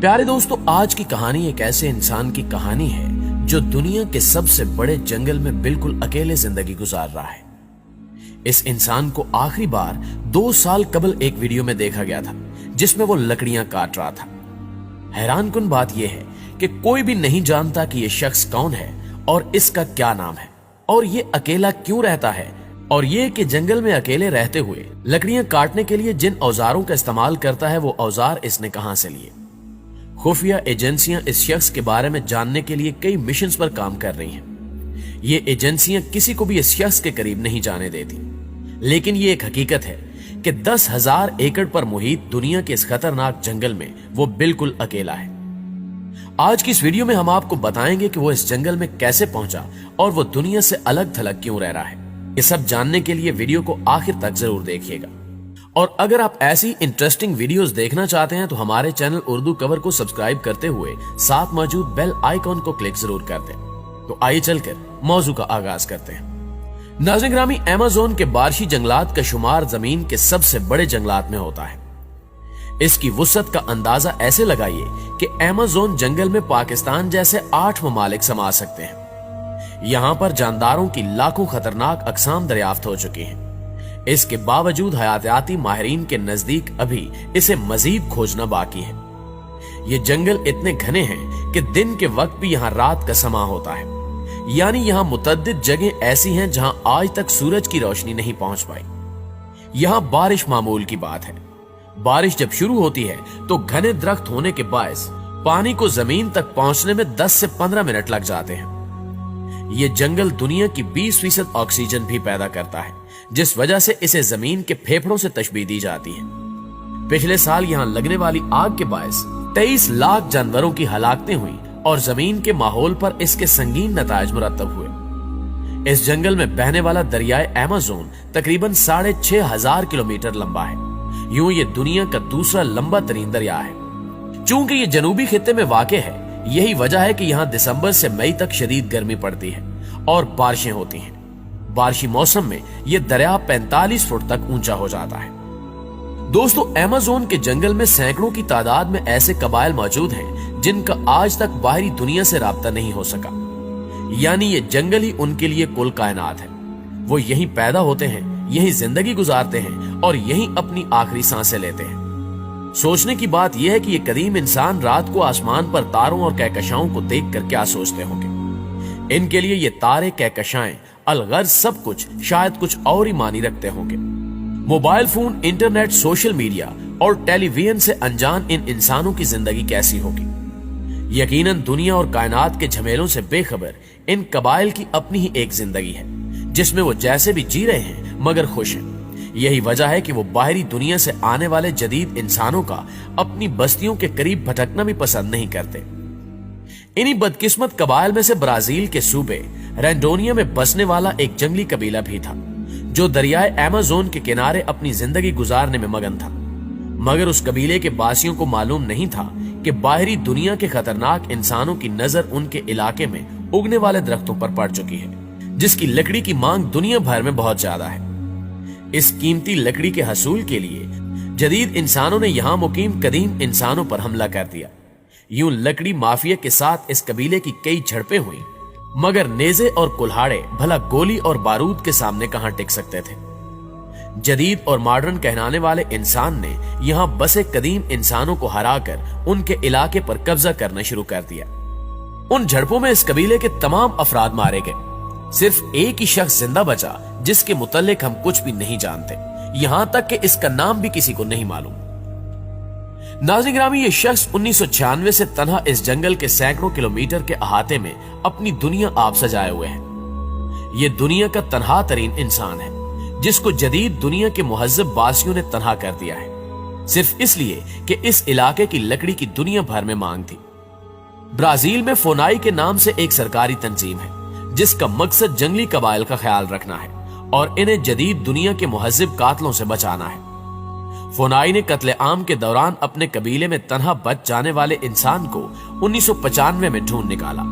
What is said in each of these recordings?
प्यारे दोस्तों, आज की कहानी एक ऐसे इंसान की कहानी है जो दुनिया के सबसे बड़े जंगल में बिल्कुल अकेले जिंदगी गुजार रहा है। इस इंसान को आखिरी बार 2 साल कबल एक वीडियो में देखा गया था जिसमें वो लकड़ियां काट रहा था। हैरानकुन बात यह है कि कोई भी नहीं जानता कि यह शख्स कौन है और इसका क्या नाम है और ये अकेला क्यों रहता है, और ये कि जंगल में अकेले रहते हुए लकड़ियां काटने के लिए जिन औजारों का इस्तेमाल करता है वो औजार इसने कहां से लिए। खुफिया एजेंसियां इस शख्स के बारे में जानने के लिए कई मिशंस पर काम कर रही हैं। ये एजेंसियां किसी को भी इस शख्स के करीब नहीं जाने देती, लेकिन ये एक हकीकत है कि 10,000 एकड़ पर मुहित दुनिया के इस खतरनाक जंगल में वो बिल्कुल अकेला है। आज की इस वीडियो में हम आपको बताएंगे कि वो इस जंगल में कैसे पहुंचा और वो दुनिया से अलग थलग क्यों रह रहा है। ये सब जानने के लिए वीडियो को आखिर तक जरूर देखिएगा। और अगर आप ऐसी इंटरेस्टिंग वीडियोस देखना चाहते हैं तो हमारे चैनल उर्दू कवर को सब्सक्राइब करते हुए साथ मौजूद बेल आइकॉन को क्लिक जरूर कर दें। तो आइए चलकर मौजू का आगाज करते हैं। नाज़रीन ग्रामी, अमेज़न के बारशी जंगलात का शुमार जमीन के सबसे बड़े जंगलात में होता है। इसकी वुसअत का अंदाजा ऐसे लगाइए कि अमेज़न जंगल में पाकिस्तान जैसे 8 ममालिक समा सकते हैं। यहाँ पर जानदारों की लाखों खतरनाक अकसाम दरियाफ्त हो चुकी हैं। इसके बावजूद हयातियाती माहिरीन के नजदीक अभी इसे मजीद खोजना बाकी है। ये जंगल इतने घने हैं कि दिन के वक्त भी यहाँ रात का समा होता है, यानी यहाँ मुतअद्दिद जगह ऐसी हैं जहाँ आज तक सूरज की रोशनी नहीं पहुंच पाई। यहाँ बारिश मामूल की बात है। बारिश जब शुरू होती है तो घने दरख्त होने के बायस पानी को जमीन तक पहुंचने में 10 से 15 मिनट लग जाते हैं। ये जंगल दुनिया की 20% ऑक्सीजन भी पैदा करता है, जिस वजह से इसे जमीन के फेफड़ों से तशबीह दी जाती है। पिछले साल यहाँ लगने वाली आग के बायस 23 लाख जानवरों की हलाकतें हुई और जमीन के माहौल पर इसके संगीन नतायज मुरतब हुए। इस जंगल में बहने वाला दरियाए अमेज़न तकरीबन 6,500 किलोमीटर लंबा है। यूं ये दुनिया का दूसरा लंबा तरीन दरिया है। चूंकि ये जनूबी खित्ते में वाक़ है, यही वजह है कि यहाँ दिसंबर से मई तक शदीद गर्मी पड़ती है और बारिशें होती हैं। बारिशी मौसम में यह दरिया 45 फुट तक ऊंचा हो जाता है। दोस्तों, अमेज़न के जंगल में सैकड़ों की तादाद में ऐसे कबाइल मौजूद हैं जिनका आज तक बाहरी दुनिया से राब्ता नहीं हो सका, यानी ये जंगल ही उनके लिए कुल कायनात है। वो यहीं पैदा होते हैं, यहीं जिंदगी गुजारते हैं और यहीं अपनी आखिरी सांसें लेते हैं। सोचने की बात यह है कि ये कदीम इंसान रात को आसमान पर तारों और कहकशाओं को देखकर क्या सोचते होंगे। इनके लिए ये तारे, कहकशाएं, अलगर्ज सब कुछ शायद कुछ और ही मानी रखते होंगे। Mobile phone, internet, social media और टेलीविजन से अनजान इन इंसानों की जिंदगी कैसी होगी। यकीनन दुनिया और कायनात के झमेलों से बेखबर इन कबाइल की अपनी ही एक जिंदगी है, जिसमें वो जैसे भी जी रहे हैं मगर खुश हैं। यही वजह है कि वो बाहरी दुनिया से आने वाले जदीद इंसानों का अपनी बस्तियों के करीब भटकना भी पसंद नहीं करते। इन्हीं बदकिस्मत कबाइल में से ब्राजील के सूबे रैंडोनिया में बसने वाला एक जंगली कबीला भी था, जो दरियाए अमेज़न के किनारे अपनी जिंदगी गुजारने में मगन था। मगर उस कबीले के बासियों को मालूम नहीं था कि बाहरी दुनिया के खतरनाक इंसानों की नजर उनके इलाके में उगने वाले दरख्तों पर पड़ चुकी है, जिसकी लकड़ी की मांग दुनिया भर में बहुत ज्यादा है। इस कीमती लकड़ी के हसूल के लिए जदीद इंसानों ने यहाँ मुकीम कदीम इंसानों पर हमला कर दिया। यूं लकड़ी माफिया के साथ इस कबीले की कई झड़पें हुई, मगर नेजे और कुल्हाड़े भला गोली और बारूद के सामने कहां टिक सकते थे। जदीद और मॉडर्न कहलाने वाले इंसान ने यहाँ बसे कदीम इंसानों को हराकर उनके इलाके पर कब्जा करना शुरू कर दिया। उन झड़पों में इस कबीले के तमाम अफराद मारे गए। सिर्फ एक ही शख्स जिंदा बचा, जिसके मुतल्लिक हम कुछ भी नहीं जानते, यहां तक कि इसका नाम भी किसी को नहीं मालूम। नाज़रीन ग्रामी, ये शख्स 1996 से तन्हा इस जंगल के सैकड़ों किलोमीटर के अहाते में अपनी दुनिया आप सजाए हुए है। ये दुनिया का तन्हा तरीन इंसान है, जिसको जदीद दुनिया के मुहज्जब बासियों ने तन्हा कर दिया है, सिर्फ इसलिए कि इस इलाके की लकड़ी की दुनिया भर में मांग थी। ब्राजील में फोनाई के नाम से एक सरकारी तंजीम है, जिसका मकसद जंगली कबाइल का ख्याल रखना है और इन्हें जदीद दुनिया के मुहज्जिब कातलों से बचाना है। फोनाई ने कत्ले आम के दौरान अपने कबीले में तन्हा बच जाने वाले इंसान को 1995 में ढूंढ निकाला,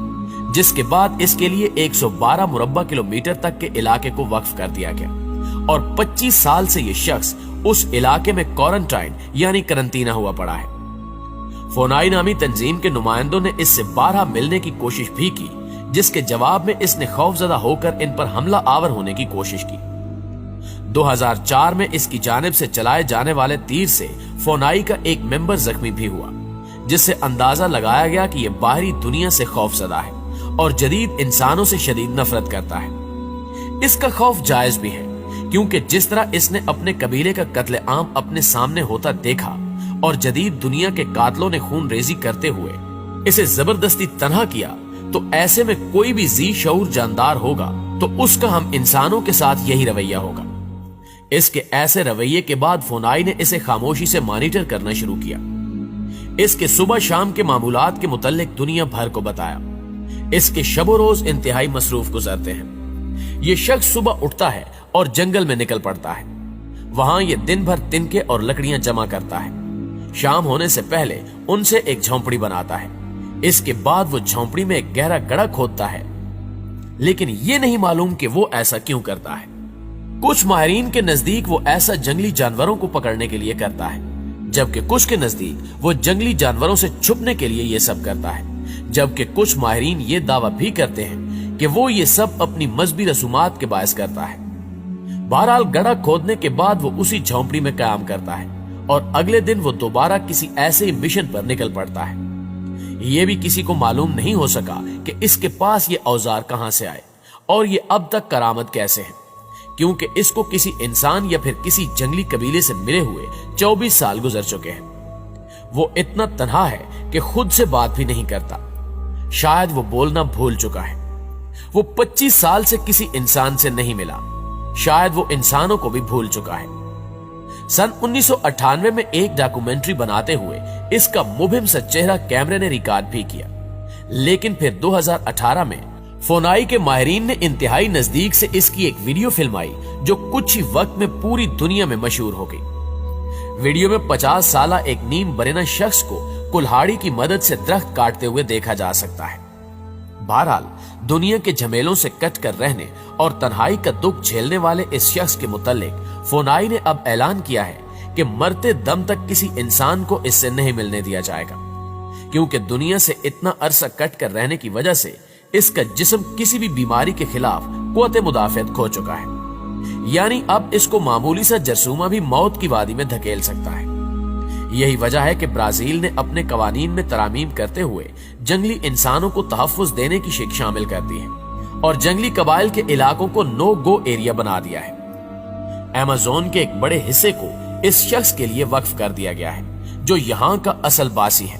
जिसके बाद इसके लिए 112 मुरब्बा किलोमीटर तक के इलाके को वक्फ कर दिया गया और 25 साल से यह शख्स उस इलाके में क्वारंटाइन यानी करंटीना हुआ पड़ा है। फोनाई नामी तंजीम के नुमाइंदों ने इससे 12 मिलने की कोशिश भी की, जिसके जवाब में इसने खौफजदा होकर इन पर हमला आवर होने की कोशिश की। 2004 में इसकी जानिब से चलाए जाने वाले तीर से फोनाई का एक मेंबर जख्मी भी हुआ, जिससे अंदाजा लगाया गया कि यह बाहरी दुनिया से खौफजदा है और जदीद इंसानों से शदीद नफरत करता है। इसका खौफ जायज भी है, क्योंकि जिस तरह इसने अपने कबीले का कत्ले आम अपने सामने होता देखा और जदीद दुनिया के कातलों ने खून रेजी करते हुए इसे जबरदस्ती तनहा किया, तो ऐसे में कोई भी जी शऊर जानदार होगा तो उसका हम इंसानों के साथ यही रवैया होगा। इसके ऐसे रवैये के बाद फोनाई ने इसे खामोशी से मॉनिटर करना शुरू किया। इसके सुबह शाम के मामूलात के मुतल्लिक दुनिया भर को बताया। इसके शबो रोज इंतहाई मसरूफ गुजरते हैं। ये शख्स सुबह उठता है और जंगल में निकल पड़ता है। वहां ये दिन भर तिनके और लकड़ियां जमा करता है। शाम होने से पहले उनसे एक झोंपड़ी बनाता है। इसके बाद वो झोंपड़ी में एक गहरा गड्ढा खोदता है, लेकिन ये नहीं मालूम कि वो ऐसा क्यों करता है। कुछ माहिरीन के नजदीक वो ऐसा जंगली जानवरों को पकड़ने के लिए करता है, जबकि कुछ के नजदीक वो जंगली जानवरों से छुपने के लिए ये सब करता है। जबकि कुछ माहिरीन ये दावा भी करते हैं कि वो ये सब अपनी मजहबी रसूमात के बायस करता है। बहरहाल गड्ढा खोदने के बाद वो उसी झोंपड़ी में कायम करता है और अगले दिन वो दोबारा किसी ऐसे ही मिशन पर निकल पड़ता है। ये भी किसी को मालूम नहीं हो सका कि इसके पास ये औजार कहां से आए और ये अब तक करामत कैसे है, क्योंकि इसको किसी इंसान या फिर किसी जंगली कबीले से मिले हुए 24 साल गुजर चुके हैं। वो इतना तन्हा है कि खुद से बात भी नहीं करता। शायद वो बोलना भूल चुका है। वो 25 साल से किसी इंसान से नहीं मिला। शायद वो इंसानों को भी भूल चुका है। सन 1998 में एक डॉक्यूमेंट्री बनाते हुए इसका मुबहिम सा चेहरा कैमरे ने रिकॉर्ड भी किया, लेकिन फिर 2018 में फोनाई के माहिरीन ने इंतहाई नजदीक से इसकी एक वीडियो फिल्म आई, जो कुछ ही वक्त में पूरी दुनिया में मशहूर हो गई। वीडियो में 50 साल एक नीम बरेना शख्स को कुल्हाड़ी की मदद से दरख्त काटते हुए देखा जा सकता है। बहरहाल दुनिया के झमेलों से कट कर रहने और तन्हाई का दुख झेलने वाले इस शख्स के मुतालिक फोनाई ने अब ऐलान किया है कि मरते दम तक किसी इंसान को इससे नहीं मिलने दिया जाएगा, क्योंकि दुनिया से इतना अरसा कट कर रहने की वजह से इसका जिस्म किसी भी बीमारी के खिलाफ कुव्वत मुदाफियत खो चुका है। यानी अब इसको मामूली सा जरसूमा भी मौत की वादी में धकेल सकता है। यही वजह है कि ब्राजील ने अपने कवानीन में तरामीम करते हुए जंगली इंसानों को तहफ्फुज देने की शिक शामिल कर दी है और जंगली कबाइल के इलाकों को नो गो एरिया बना दिया है। अमेज़न के एक बड़े हिस्से को इस शख्स के लिए वक्फ कर दिया गया है, जो यहाँ का असल बासी है।